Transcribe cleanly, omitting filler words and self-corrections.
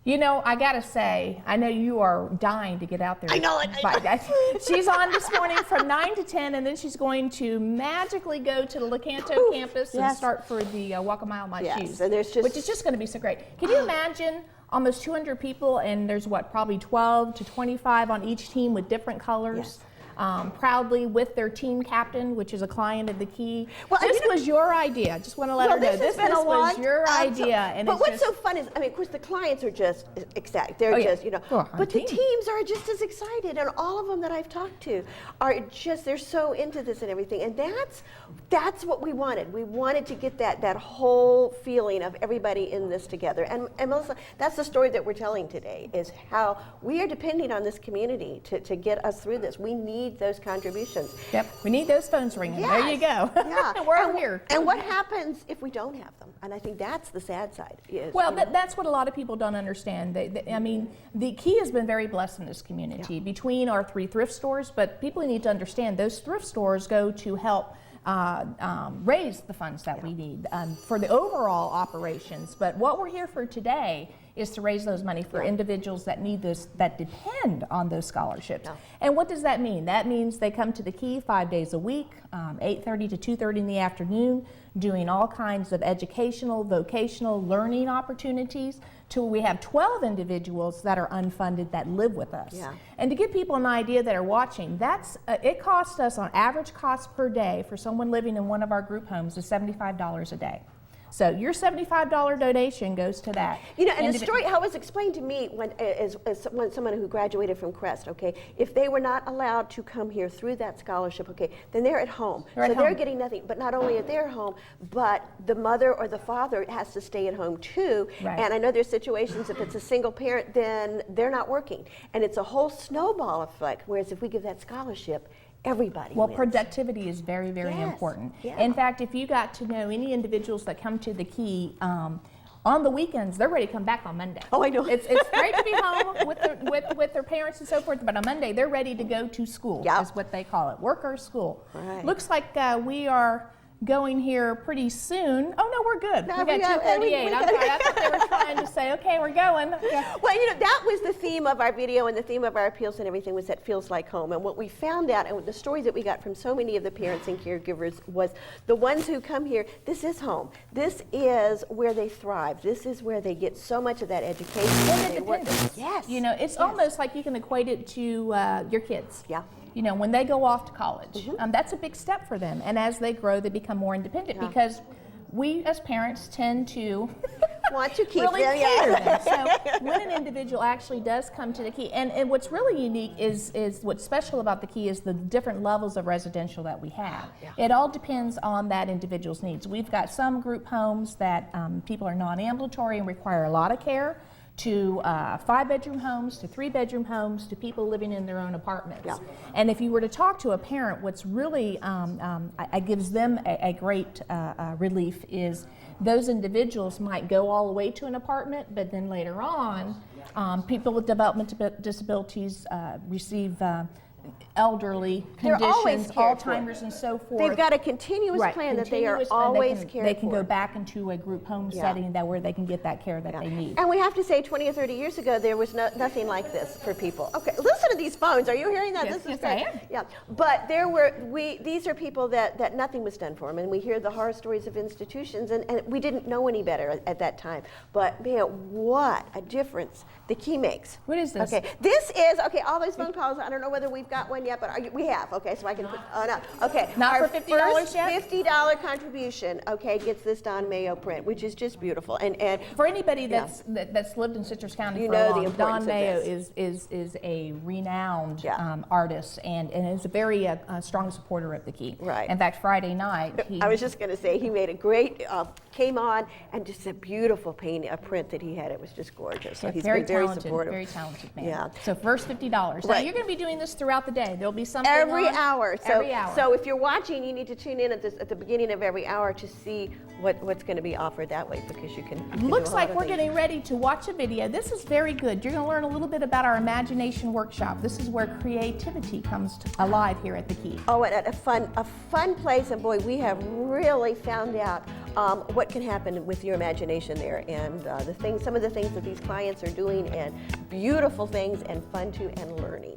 You know, I gotta say, I know you are dying to get out there. I know it. She's on this morning from 9 to 10, and then she's going to magically go to the Lecanto campus and start for the Walk a Mile in My Shoes, and there's which is just going to be so great. Can you imagine almost 200 people, and there's what, probably 12 to 25 on each team with different colors? Yes. Proudly with their team captain, which is a client of the Key. Well, this was your idea. I just want to let her know this was your idea. And but what's so fun is, I mean, of course, the clients are just ecstatic. They're just, you know, but the teams are just as excited, and all of them that I've talked to are just, they're so into this and everything, and that's what we wanted. We wanted to get that whole feeling of everybody in this together. And Melissa, that's the story that we're telling today, is how we are depending on this community to get us through this. We need those contributions. Yep, we need those phones ringing. Yes. There you go. Yeah. We're here. And what happens if we don't have them? And I think that's the sad side. Well, that's what a lot of people don't understand. I mean, the Key has been very blessed in this community between our 3 thrift stores, but people need to understand those thrift stores go to help raise the funds that we need for the overall operations. But what we're here for today is to raise those money for individuals that need this, that depend on those scholarships. And what does that mean? That means they come to the Key 5 days a week, 8:30 to 2:30 in the afternoon, doing all kinds of educational, vocational learning opportunities, till we have 12 individuals that are unfunded that live with us. And to give people an idea that are watching, that's it costs us, on average cost per day for someone living in one of our group homes is $75 a day. So your $75 donation goes to that. You know, and the story, how it was explained to me as someone who graduated from Crest, okay, if they were not allowed to come here through that scholarship, okay, then they're at home. They're getting nothing. But not only at their home, but the mother or the father has to stay at home too. And I know there's situations, if it's a single parent, then they're not working. And it's a whole snowball effect, whereas if we give that scholarship, everybody wins. Productivity is very, very important. In fact, if you got to know any individuals that come to the Key on the weekends, they're ready to come back on Monday. Oh, I know. It's great to be home with their parents and so forth, but on Monday they're ready to go to school. Is what they call it, work or school. Looks like we are going here pretty soon. Oh no, we're good. No, we got 2:38. I thought they were trying to say, okay, we're going. Well, you know, that was the theme of our video, and the theme of our appeals and everything was that feels like home. And what we found out, and the stories that we got from so many of the parents and caregivers, was the ones who come here, this is home. This is where they thrive. This is where they get so much of that education. And independence. You know, it's almost like you can equate it to your kids. You know, when they go off to college, that's a big step for them. And as they grow, they become more independent because we as parents tend to want to keep really them. Cater them. So when an individual actually does come to the Key, and what's really unique is what's special about the Key is the different levels of residential that we have. It all depends on that individual's needs. We've got some group homes that people are non-ambulatory and require a lot of care, to 5-bedroom homes, to 3-bedroom homes, to people living in their own apartments. And if you were to talk to a parent, what's really gives them a great relief is those individuals might go all the way to an apartment, but then later on, people with developmental disabilities receive elderly conditions, Alzheimer's and so forth. They've got a continuous plan that they are always cared for. They can go back into a group home setting where they can get that care that they need. And we have to say 20 or 30 years ago, there was nothing like this for people. Okay, listen to these phones. Are you hearing that? Yes, this is I am. Yeah, but these are people that nothing was done for them, and we hear the horror stories of institutions, and we didn't know any better at that time. But man, what a difference the Key makes. What is this? Okay, this is, all those phone calls, I don't know whether we've got one yet, but we have, okay, so I can put, okay. Not our for $50 first yet? $50 contribution, gets this Don Mayo print, which is just beautiful. And for anybody that's lived in Citrus County for a long, Don Mayo is a renowned artist and is a very strong supporter of the Key. In fact, Friday night, I was just going to say, he made a great, came on, and just a beautiful painting, a print that he had. It was just gorgeous. So he's been very supportive. Very talented man. So first $50. Now you're going to be doing this throughout throughout the day. There'll be something every on hour. Every hour. So if you're watching, you need to tune in at the beginning of every hour to see what's going to be offered that way, because you can Looks do a lot like of we're things. getting ready to watch a video. This is very good. You're going to learn a little bit about our imagination workshop. This is where creativity comes alive here at the Key. Oh, and a fun place, and boy, we have really found out what can happen with your imagination there, and some of the things that these clients are doing, and beautiful things, and fun too, and learning.